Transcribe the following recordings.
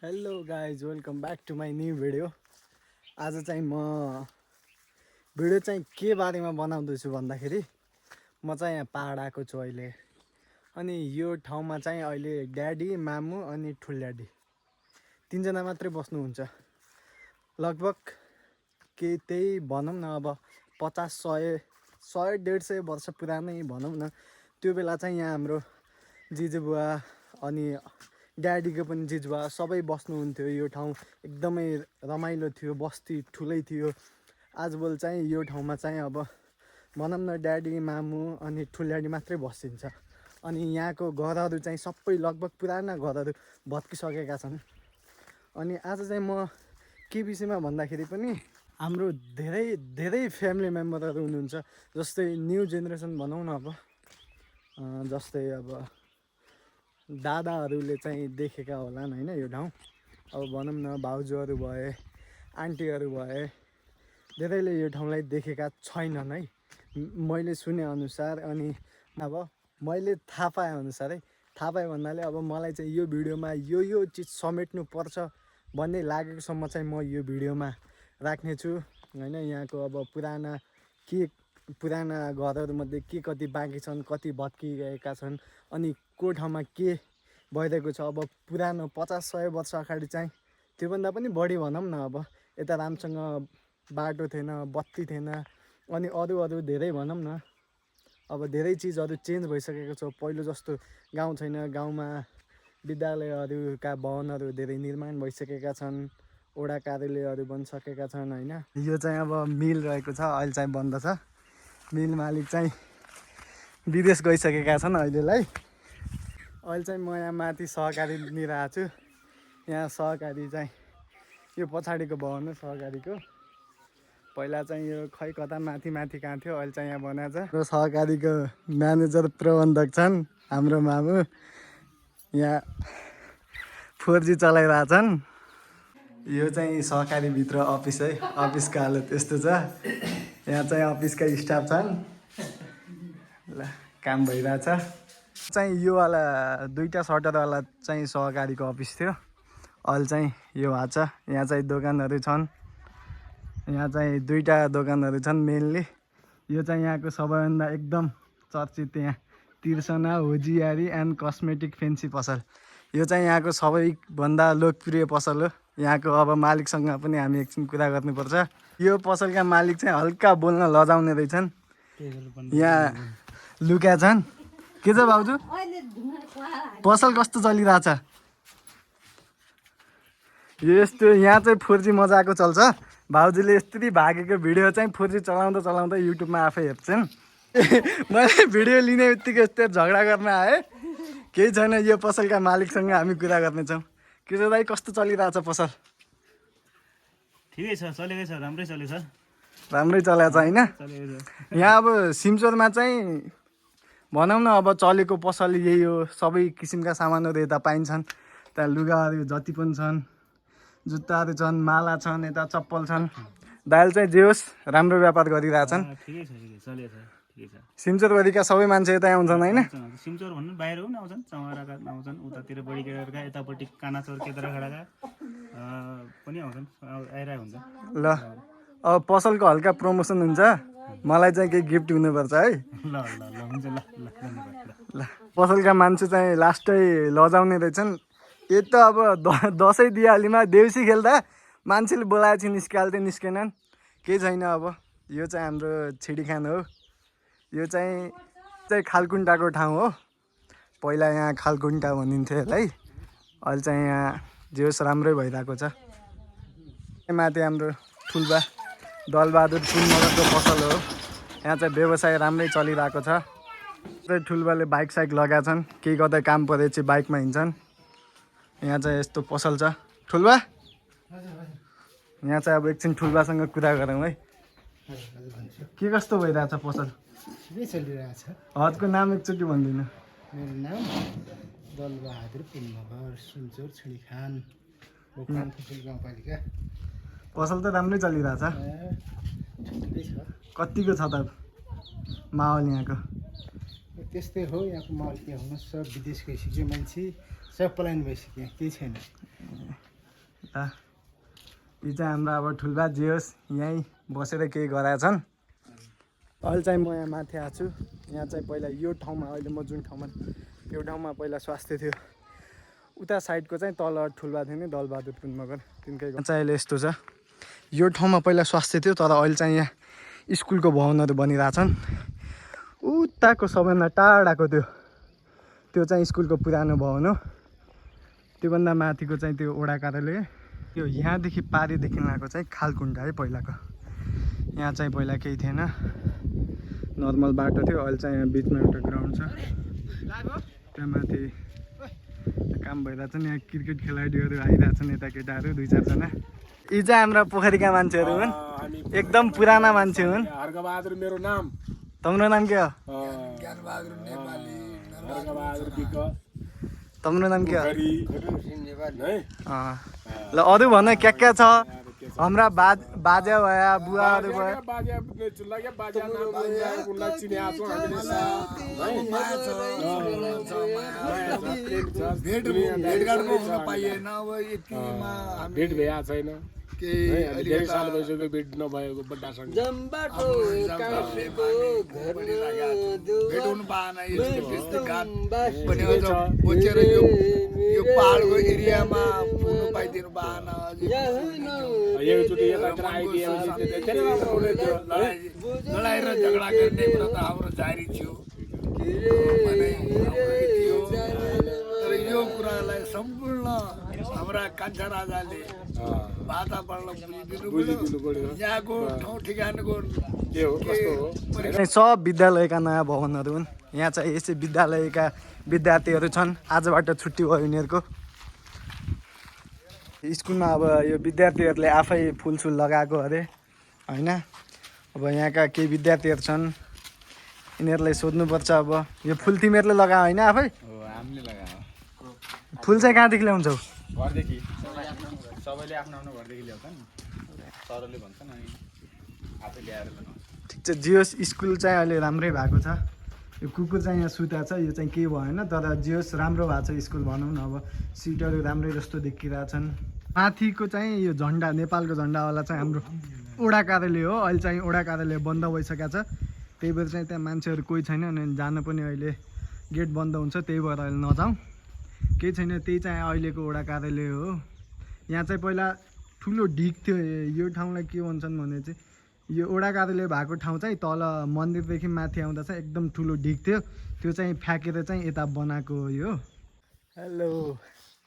Hello guys welcome back to my new video. आज चाहिँ म भिडियो चाहिँ के बारेमा बनाउँदैछु भन्दाखेरि म चाहिँ यहाँ पाहाड आएको छु अहिले। अनि यो ठाउँमा चाहिँ अहिले ड्याडी मामु अनि ठुल्ड्याडी तिनजना मात्रै बस्नुहुन्छ। लगभग के त्यही भनौँ न अब 50-100-150 वर्ष पुरानै भनौँ न। त्यो बेला चाहिँ यहाँ हाम्रो जिजुबुवा अनि ड्याडीको पनि जिजुबा सबै बस्नुहुन्थ्यो। यो ठाउँ एकदमै रमाइलो थियो, बस्ती ठुलै थियो। आजभोलि चाहिँ यो ठाउँमा चाहिँ अब भनौँ न ड्याडी मामु अनि ठुल्ड्याडी मात्रै बसिन्छ। अनि यहाँको घरहरू चाहिँ सबै लगभग पुराना घरहरू भत्किसकेका छन्। अनि आज चाहिँ म के विषयमा भन्दाखेरि पनि हाम्रो धेरै धेरै फ्यामिली मेम्बरहरू हुनुहुन्छ। जस्तै न्यू जेनेरेसन भनौँ न, अब जस्तै अब दादाहरूले चाहिँ देखेका होलान् होइन यो ठाउँ। अब भनौँ न भाउजूहरू भए, आन्टीहरू भए, धेरैले यो ठाउँलाई देखेका छैनन् है, मैले सुनेअनुसार। अनि अब मैले थाहा पाएअनुसार है, थाहा पाएँ भन्नाले अब मलाई चाहिँ यो भिडियोमा यो चिज समेट्नु पर्छ भन्ने लागेकोसम्म चाहिँ म यो भिडियोमा राख्नेछु होइन। यहाँको अब पुराना घरहरूमध्ये के कति बाँकी छन्, कति भत्किरहेका छन्, अनि को ठाउँमा के भइरहेको छ। अब पुरानो 50-100 वर्ष अगाडि चाहिँ त्योभन्दा पनि बढी भनौँ न। अब यता राम्रोसँग बाटो थिएन, बत्ती थिएन, अनि अरू धेरै भनौँ न। अब धेरै चिजहरू चेन्ज भइसकेको छ। पहिलो जस्तो गाउँ छैन, गाउँमा विद्यालयहरूका भवनहरू धेरै निर्माण भइसकेका छन्, वडा कार्यालयहरू बनिसकेका छन् होइन। यो चाहिँ अब मिल रहेको छ, अहिले चाहिँ बन्द छ। मिल मालिक चाहिँ विदेश गइसकेका छन् अहिलेलाई। अहिले चाहिँ म यहाँ माथि सहकारी लिएर आएको छु। यहाँ सहकारी चाहिँ यो पछाडिको भवन हो सहकारीको। पहिला चाहिँ यो खै कता माथि कहाँ थियो, अहिले चाहिँ यहाँ बनाएको छ। र सहकारीको म्यानेजर प्रबन्धक छन् हाम्रो मामु। यहाँ 4G चलाइरहेछन्। यो चाहिँ सहकारीभित्र अफिस है, अफिसको हालत यस्तो छ। यहाँ चाहिँ अफिसका स्टाफ छन्, ल काम भइरहेछ। चाहिँ यो वाला दुईवटा सटरवाला चाहिँ सहकारीको अफिस थियो, अहिले चाहिँ यो भएको छ। यहाँ चाहिँ दोकानहरू छन्, यहाँ चाहिँ दुईवटा दोकानहरू छन् मेनली। यो चाहिँ यहाँको सबैभन्दा एकदम चर्चित यहाँ तिर्सना होजियारी एन्ड कस्मेटिक फेन्सी पसल। यो चाहिँ यहाँको सबैभन्दा लोकप्रिय पसल हो। यहाँको अब मालिकसँग पनि हामी एकछिन कुरा गर्नुपर्छ। यो पसलका मालिक चाहिँ हल्का बोल्न लजाउने रहेछन्, यहाँ लुका छन्। के छ भाउजू, पसल कस्तो चलिरहेछ? यस्तो यहाँ चाहिँ 4G मजाको चल्छ। भाउजूले यस्तरी भागेको भिडियो चाहिँ 4G चलाउँदा युट्युबमा आफै हेर्छन्। मैले भिडियो लिने बित्तिकै यस्तो झगडा गर्न आएँ। केही छैन, यो पसलका मालिकसँग हामी कुरा गर्नेछौँ। के छ दाइ, कस्तो चलिरहेछ पसल? ठिकै छ, चलेकै छ, राम्रै चलेछ। राम्रै चलेको छ होइन। यहाँ अब सिमचोरमा चाहिँ भनौँ न अब चलेको पसल यही हो। सबै किसिमका सामानहरू यता पाइन्छन्। त्यहाँ लुगाहरू जति पनि छन्, जुत्ताहरू छन्, माला छन्, यता चप्पल छन्। दाइल चाहिँ जे होस् राम्रो व्यापार गरिरहेछन्। ठिकै छ, चलेछ, ठिकै छ। सिमचोरभरिका सबै मान्छे यता आउँछन् होइन। सिमचोर भन्नु बाहिर पनि आउँछन्, चमाराका आउँछन्, उतातिर बडीकेटाका, यतापट्टि कानाचोर केदारखडाका पनि आउँछन्, आइरहेको हुन्छ। ल अब पसलको हल्का प्रमोसन हुन्छ, मलाई चाहिँ केही गिफ्ट हुनुपर्छ है। ल हुन्छ, ल पसलका मान्छे चाहिँ लास्टै लजाउने रहेछन्। यो त अब दसैँ दिवालीमा देउसी खेल्दा मान्छेले बोलाएपछि निस्केनन्, केही छैन। अब यो चाहिँ हाम्रो छिडीखान हो। यो चाहिँ खालकुन्टाको ठाउँ हो। पहिला यहाँ खालकुन्टा भनिन्थ्यो यसलाई, अहिले चाहिँ यहाँ जे होस् राम्रै भइरहेको छ। माथि हाम्रो ठुल्बा दलबहादुर मगरको पसल हो। यहाँ चाहिँ व्यवसाय राम्रै चलिरहेको छ। ठुल्बाले बाइक साइक लगाएका छन्, केही कतै काम परेपछि बाइकमा हिँड्छन्। यहाँ चाहिँ यस्तो पसल छ। ठुल्बा, यहाँ चाहिँ अब एकछिन ठुल्बासँग कुरा गरौँ है। के कस्तो भइरहेछ पसल? ठिकै चलिरहेछ। हदको नाम एकचोटि भनिदिनु। मेरो नाम दलबहादुर मगर, सिमचोर छिडीखान, भुक्तान फुसुल गाउँपालिका। पसल त राम्रै चलिरहेछ। ठिकै छ। कतिको छ त माहौल यहाँको? त्यस्तै हो, यहाँको माहौल के हुनु, सब विदेश गइसक्यो मान्छे, सब पलायन भइसक्यो, केही छैन। यी चाहिँ हाम्रो अब ठुल्बा जे होस् यहीँ बसेर केही गराएछन्। अहिले चाहिँ म यहाँ माथि आएको छु। यहाँ चाहिँ पहिला यो ठाउँमा अहिले म जुन ठाउँमा त्यो ठाउँमा पहिला स्वास्थ्य थियो। उता साइडको चाहिँ तल ठुल्बा थियो नि दलबहादुर पुन मगर तिनकै चाहिँ अहिले यस्तो छ। यो ठाउँमा पहिला स्वास्थ्य थियो तर अहिले चाहिँ यहाँ स्कुलको भवनहरू बनिरहेछन्। उताको सबैभन्दा टाढाको त्यो चाहिँ स्कुलको पुरानो भवन हो। त्योभन्दा माथिको चाहिँ त्यो वडा कार्यालय। यो यहाँदेखि पारिदेखि आएको चाहिँ खालकुण्डा है पहिलाको। यहाँ चाहिँ पहिला केही थिएन, नर्मल बाटो थियो। अहिले चाहिँ यहाँ बिचमा एउटा ग्राउन्ड छ। त्यहाँ माथि काम भइरहेछ नि। यहाँ क्रिकेट खेलाडीहरू आइरहेछन् यता केटाहरू 2-4 जना। यी चाहिँ हाम्रा पोखरीका मान्छेहरू हुन्, एकदम पुराना मान्छे हुन्। हर्कबहादुर मेरो नाम। तम्रो नाम के हो? ज्ञानबहादुर नेपाली। हर्कबहादुर बिक। तम्रो नाम के हो? है ल अरू भन क्या छ? हाम्रा बाजा भया बुवाहरू भयो। बाजा चुल्ला के बाजा नाम उनलाई चिनेको छौँ हामीले भेटघाट गर्न पाइएन। अब यतिमा भेट भइएको छैन। धेरै साल भइसक्यो भेट नभएको बड्डासँग। भेट हुनु पाएन। यस्तो घाट पनि अझ बचेर यो पहाडको एरियामा पुग्नु पाइदिनु पाएन। एकचोटि यतातिर आइदिएपछि धेरै राम्रो हुने थियो। लडाइँ र झगडा गर्ने कुरा त हाम्रो जारी थियो। तर यो कुरालाई सम्पूर्ण हाम्रा कान्छा राजाले वातावरण बुझिदिनु पर्यो। यहाँको ठाउँ ठेगानको के हो कस्तो हो? सब विद्यालयका नयाँ भवनहरू हुन्। यहाँ चाहिँ यसै विद्यालयका विद्यार्थीहरू छन्। आजबाट छुट्टी भयो यिनीहरूको। स्कुलमा अब यो विद्यार्थीहरूले आफै फुलसुल लगाएको अरे होइन। अब यहाँका केही विद्यार्थीहरू छन्, यिनीहरूलाई सोध्नुपर्छ अब यो फुल तिमीहरूले लगायो होइन आफै? हामीले लगायो। फुल चाहिँ कहाँदेखि ल्याउँछौ? घरदेखि सबैले आफ्नो आफ्नो घरदेखि ल्याउँछन्। सरले भन्छन् अनि आफै ल्याएर लगाउँछ। ठिक छ जियोस्। स्कुल चाहिँ अहिले राम्रै भएको छ। यो कुकुर चाहिँ यहाँ सुता छ, यो चाहिँ केही भएन। तर जियोस् राम्रो भएको छ स्कुल भनौँ न। अब सिटहरू राम्रै जस्तो देखिरहेछन्। माथिको चाहिँ यो झन्डा, नेपालको झन्डावाला चाहिँ हाम्रो वडा कार्यालय हो। अहिले चाहिँ वडा कार्यालय बन्द भइसकेको छ। त्यही भएर चाहिँ त्यहाँ मान्छेहरू कोही छैन अनि जान पनि अहिले गेट बन्द हुन्छ। त्यही भएर अहिले नजाउँ, केही छैन। त्यही चाहिँ अहिलेको वडा कार्यालय हो। यहाँ चाहिँ पहिला ठुलो ढिक थियो। यो ठाउँलाई के भन्छन् भने चाहिँ यो वडा कार्यालय भएको ठाउँ चाहिँ तल मन्दिरदेखि माथि आउँदा चाहिँ एकदम ठुलो ढिक थियो। त्यो चाहिँ फ्याँकेर चाहिँ यता बनाएको हो यो। हेलो,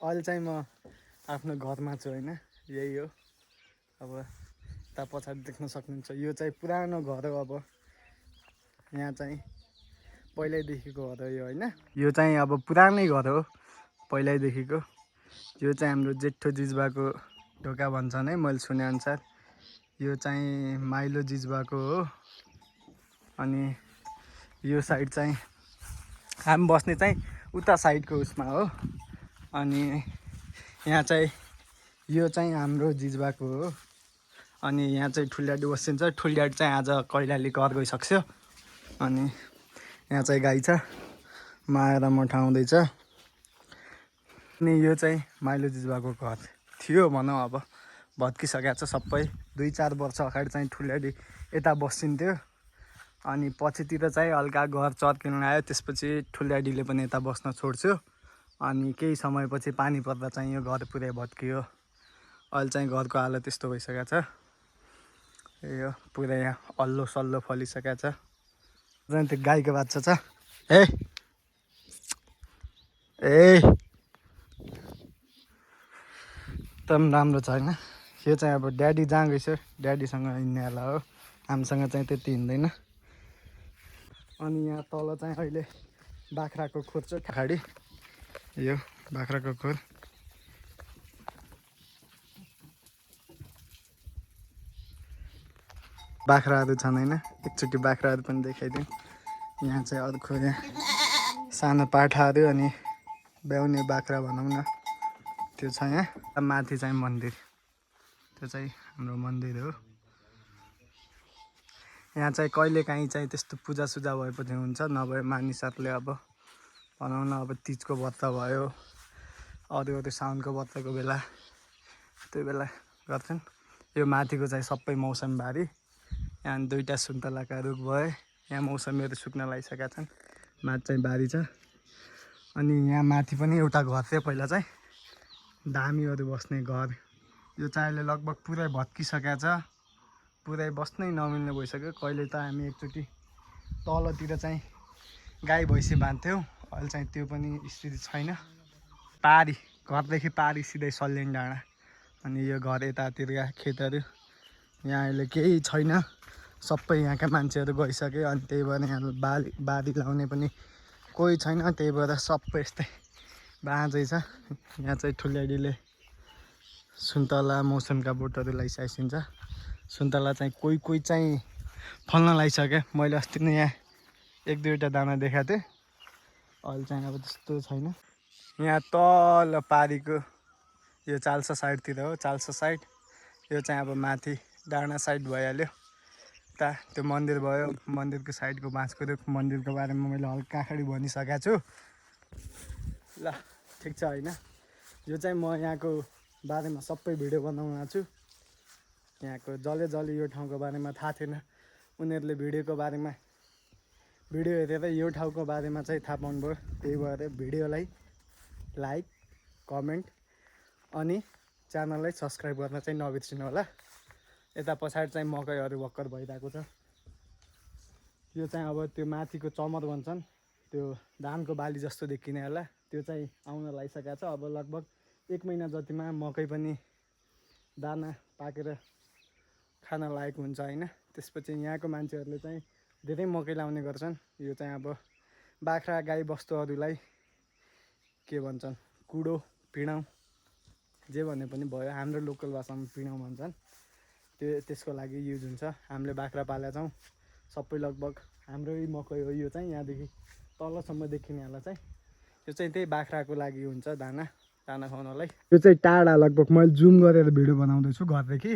अहिले चाहिँ म आफ्नो घरमा छु होइन। यही हो। अब यता पछाडि देख्न सक्नुहुन्छ यो चाहिँ पुरानो घर हो। अब यहाँ चाहिँ पहिल्यैदेखिको घर हो यो होइन। यो चाहिँ अब पुरानै घर हो पहिल्यैदेखिको। यो चाहिँ हाम्रो जेठो जिजुबाको ढोका भन्छन् है मैले सुनेअनुसार। यो चाहिँ माइलो जिजुबाको हो। अनि यो साइड चाहिँ हामी बस्ने चाहिँ उता साइडको उसमा हो। अनि यहाँ चाहिँ यो चाहिँ हाम्रो जिजुबाको हो। अनि यहाँ चाहिँ ठुल्ड्याडी बसिन्छ। ठुल्ड्याडी चाहिँ आज कैलाली घर गइसक्यो। अनि यहाँ चाहिँ गाई छ, माएर मठाउँदैछ। अनि यो चाहिँ माइलो जिजुबाको घर थियो भनौँ। अब भत्किसकेको छ सबै। 2-4 वर्ष अगाडि चाहिँ ठुल्ड्याडी यता बसिन्थ्यो। अनि पछितिर चाहिँ हल्का घर चर्किन आयो। त्यसपछि ठुल्ड्याडीले पनि यता बस्न छोड्छ्यो। अनि केही समयपछि पानी पर्दा चाहिँ यो घर पुरै भत्कियो। अहिले चाहिँ घरको हालत यस्तो भइसकेको छ। यो पुरै यहाँ अल्लो सल्लो फलिसकेको छ। झन् त्यो गाईको बाच्छा छ। ए एकदम राम्रो छ होइन। यो चाहिँ अब ड्याडी जहाँ गएछ ड्याडीसँग हिँड्नेवाला हो। हामीसँग चाहिँ त्यति हिँड्दैन। अनि यहाँ तल चाहिँ अहिले बाख्राको खोर छ अगाडि। यो बाख्राको खोर। बाख्राहरू छन् होइन। एकचोटि बाख्राहरू पनि देखाइदिउँ। यहाँ चाहिँ अर्को यहाँ सानो पाठाहरू अनि ब्याउने बाख्रा भनौँ न त्यो छ यहाँ। माथि चाहिँ मन्दिर, त्यो चाहिँ हाम्रो मन्दिर हो। यहाँ चाहिँ कहिलेकाहीँ चाहिँ त्यस्तो पूजासुजा भएपछि हुन्छ, नभए मानिसहरूले अब भनौँ न अब तिजको व्रत भयो, अरू साउनको व्रतको बेला त्यो बेला गर्छन्। यो माथिको चाहिँ सबै मौसमबारी। यहाँ 2टा सुन्तलाका रुख भए। यहाँ मौसमीहरू सुक्न लागिसकेका छन्। माथि चाहिँ बारी छ। अनि यहाँ माथि पनि एउटा घर थियो पहिला चाहिँ, धामीहरू बस्ने घर। यो चाहिँ अहिले लगभग पुरै भत्किसकेको छ, पुरै बस्नै नमिल्ने भइसक्यो। कहिले त हामी एकचोटि तलतिर चाहिँ गाई भैँसी बाँध्थ्यौँ, अहिले चाहिँ त्यो पनि स्थिति छैन। पारी, घरदेखि पारी सिधै सल्याङ डाँडा। अनि यो घर यतातिरका खेतहरू, यहाँ अहिले केही छैन, सबै यहाँका मान्छेहरू गइसक्यो। अनि त्यही भएर यहाँ बारी लाउने पनि कोही छैन, त्यही भएर सबै यस्तै बाँझै छ। यहाँ चाहिँ ठुल्याडीले सुन्तला मौसमका बोटहरू लगाइसकिन्छ। सुन्तला चाहिँ कोही चाहिँ फल्न लागिसक्यो। मैले अस्ति नै यहाँ 1-2वटा दाना देखाएको थिएँ, अहिले चाहिँ अब त्यस्तो छैन। यहाँ तल पारीको यो चाल्सा साइडतिर हो, चाल्सा साइड। यो चाहिँ अब माथि डाँडा साइड भइहाल्यो। उता त्यो मन्दिर भयो, मन्दिरको साइडको बाँसको रुख। मन्दिरको बारेमा मैले हल्का खाडी भनिसकेको छु। ल ठिक छ होइन। यो चाहिँ म यहाँको बारेमा सबै भिडियो बनाउन छु। यहाँको जसले यो ठाउँको बारेमा थाहा थिएन, उनीहरूले भिडियोको बारेमा भिडियो हेरेर यो ठाउँको बारेमा चाहिँ थाहा पाउनुभयो। त्यही भएर भिडियोलाई लाइक, कमेन्ट अनि च्यानललाई सब्सक्राइब गर्न चाहिँ नबिर्सिनु होला। यता पछाडि चाहिँ मकैहरू भर्खर भइरहेको छ। यो चाहिँ अब त्यो माथिको चमर भन्छन्, त्यो धानको बाली जस्तो देखिने होला, त्यो चाहिँ आउन लागिसकेको छ। अब लगभग 1 महिना जतिमा मकै पनि दाना पाकेर खान लायक हुन्छ होइन। त्यसपछि यहाँको मान्छेहरूले चाहिँ धेरै मकै लाउने गर्छन्। यो चाहिँ अब बाख्रा गाई बस्तुहरूलाई के भन्छन्, कुडो पिँडाउ जे भने पनि भयो, हाम्रो लोकल भाषामा पिँडाउ भन्छन्। त्यसको लागि युज हुन्छ। हामीले बाख्रा पालेका छौँ, सबै लगभग हाम्रै मकै हो। यो चाहिँ यहाँदेखि तलसम्म देखिने होला चाहिँ, यो चाहिँ त्यही बाख्राको लागि हुन्छ, दाना खुवाउनलाई। यो चाहिँ टाढा लगभग मैले जुम गरेर भिडियो बनाउँदैछु घरदेखि।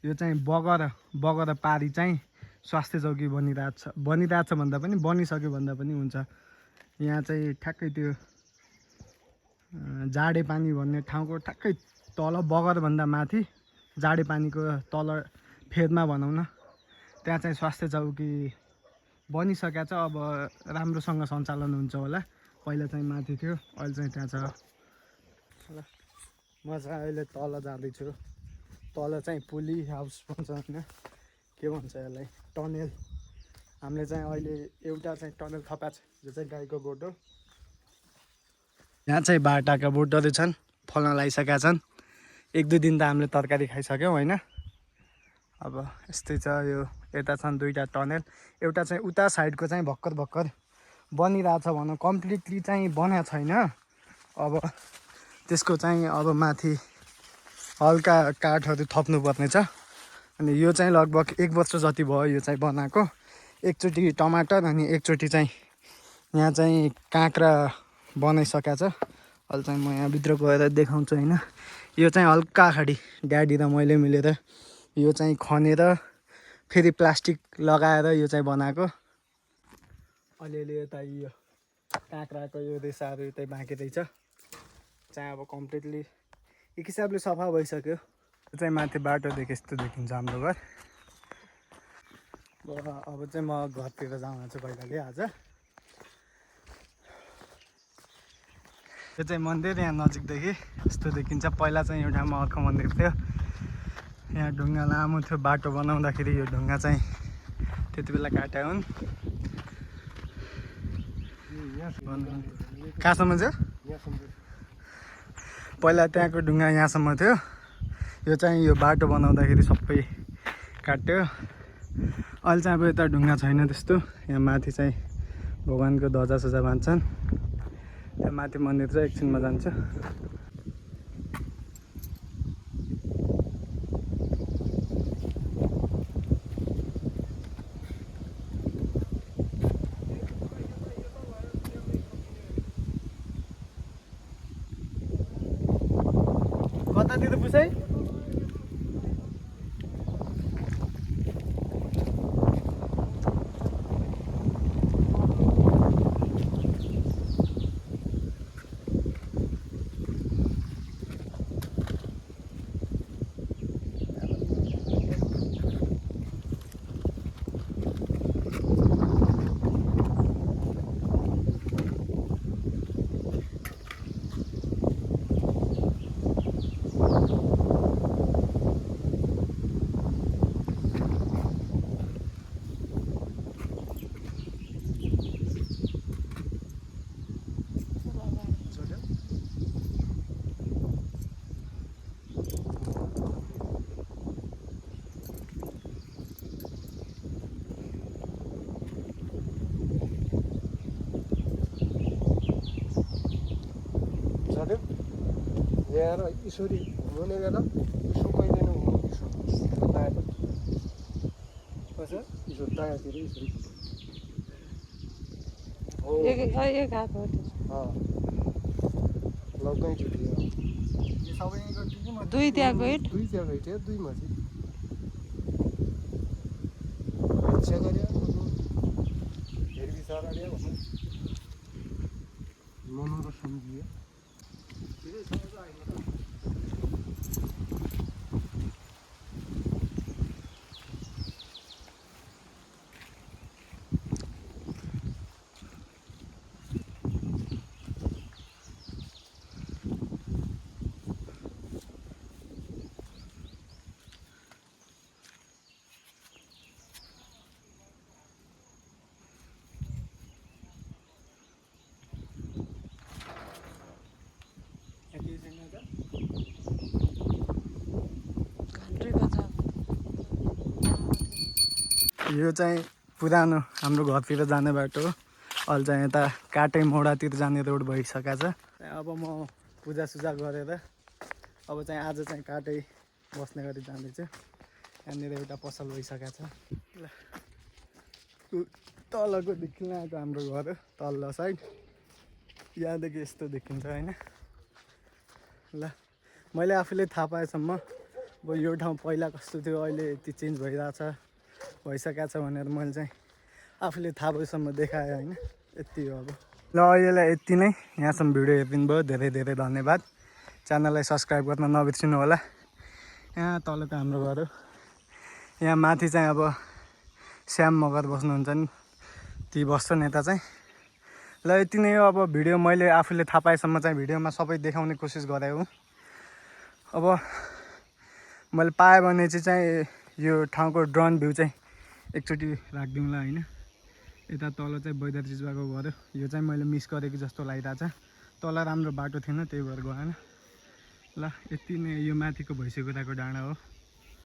यो चाहिँ बगर पारी चाहिँ स्वास्थ्य चौकी बनिरहेछ भन्दा पनि बनिसक्यो भन्दा पनि हुन्छ। यहाँ चाहिँ ठ्याक्कै त्यो जाडे पानी भन्ने ठाउँको ठ्याक्कै तल, बगरभन्दा माथि जाडे पानीको तल फेदमा भनौँ न, त्यहाँ चाहिँ स्वास्थ्य चौकी बनिसकेको छ। अब राम्रोसँग सञ्चालन हुन्छ होला। पहिला चाहिँ माथि थियो, अहिले चाहिँ त्यहाँ छ। ल म चाहिँ अहिले तल जाँदैछु। तल चाहिँ पुली हाउस भन्छ होइन, के भन्छ यसलाई, टनेल। हामीले चाहिँ अहिले एउटा चाहिँ टनेल थपाएको छ, जो चाहिँ गाईको गोठ हो। यहाँ चाहिँ बाटाका बोटहरू छन्, फल्न लागिसकेका छन्। 1-2 दिन त हामीले तरकारी खाइसक्यौँ होइन। अब यस्तै छ। यो यता छन् 2टा टनेल। एउटा चाहिँ उता साइडको चाहिँ भर्खर बनिरहेछ भनौँ, कम्प्लिटली चाहिँ बनाएको छैन। अब त्यसको चाहिँ अब माथि हल्का काठहरू थप्नुपर्ने छ। अनि यो चाहिँ लगभग 1 वर्ष जति भयो यो चाहिँ बनाएको। एकचोटि टमाटर अनि एकचोटि चाहिँ यहाँ चाहिँ काँक्रा बनाइसकेको छ। अहिले चाहिँ म यहाँभित्र गएर देखाउँछु होइन। यो चाहिँ हल्का खाडी ड्याडी र मैले मिलेर यो चाहिँ खनेर फेरि प्लास्टिक लगाएर यो चाहिँ बनाएको। अलिअलि यता यो काँक्राको यो रेसाहरू यतै बाँकी रहेछ, चाहिँ अब कम्प्लिटली एक हिसाबले सफा भइसक्यो। यो चाहिँ माथि बाटोदेखि यस्तो देखिन्छ हाम्रो घर। अब चाहिँ म घरतिर जान छु पहिलाले आज। यो चाहिँ मन्दिर यहाँ नजिकदेखि यस्तो देखिन्छ। पहिला चाहिँ एउटा अर्को मन्दिर थियो। यहाँ ढुङ्गा लामो थियो, बाटो बनाउँदाखेरि यो ढुङ्गा चाहिँ त्यति बेला काट्या हुन्। कहाँसम्म थियो? पहिला त्यहाँको ढुङ्गा यहाँसम्म थियो। यो चाहिँ यो बाटो बनाउँदाखेरि सबै काट्यो। अहिले चाहिँ अब यता ढुङ्गा छैन त्यस्तो। यहाँ माथि चाहिँ भगवान्को ध्वजा बाँध्छन्। त्यहाँ माथि मन्दिर चाहिँ एकछिनमा जान्छ। कतातिर पुसाइ? झट्यो यहाँ ईश्वरी हुने बेला सुकाइँदैन हुनु ईश्वर ईश्वर दायाँतिर ईश्वरी हो एक हात हो लगै छुट्यो यो सबैको टिकी म दुई त्यहाँको हिट दुई जग्गा हिँड्यो दुई माथि इच्छा गऱ्यो हेर विचार अरे भन्नु मनो र सम्झियो यो चाहिँ पुरानो हाम्रो घरतिर जाने बाटो हो अहिले चाहिँ यता काटे मोडातिर जाने रोड भइसकेको छ अब म पूजासुजा गरेर अब चाहिँ आज चाहिँ काटे बस्ने गरी जाँदैछु यहाँनिर एउटा पसल भइसकेको छ ल तलको देखिन आएको हाम्रो घर हो तल्लो साइड यहाँदेखि यस्तो देखिन्छ होइन ल मैले आफूले थाहा पाएसम्म अब यो ठाउँ पहिला कस्तो थियो अहिले यति चेन्ज भइरहेछ भइसकेको छ भनेर मैले चाहिँ आफूले थाहा भएसम्म देखाएँ होइन यति हो अब ल अहिलेलाई यति नै यहाँसम्म भिडियो हेरिदिनु भयो धेरै धेरै धन्यवाद च्यानललाई सब्सक्राइब गर्न नबिर्सिनु होला यहाँ तलको हाम्रो घर हो यहाँ माथि चाहिँ अब श्याम मगर बस्नुहुन्छ नि ती बस्छन् यता चाहिँ ल यति नै हो अब भिडियो मैले आफूले थाहा पाएसम्म चाहिँ भिडियोमा सबै देखाउने कोसिस गरेँ हो अब मैले पाएँ भने चाहिँ यो ठाउँको ड्रोन भ्यू चाहिँ एकचोटि राखिदिउँला होइन यता तल चाहिँ बैदर जिजुवाको घर हो यो चाहिँ मैले मिस गरेको जस्तो लागिरहेछ तल राम्रो बाटो थिएन त्यही भएर गएन ल यति नै यो माथिको भैँसीकुराको डाँडा हो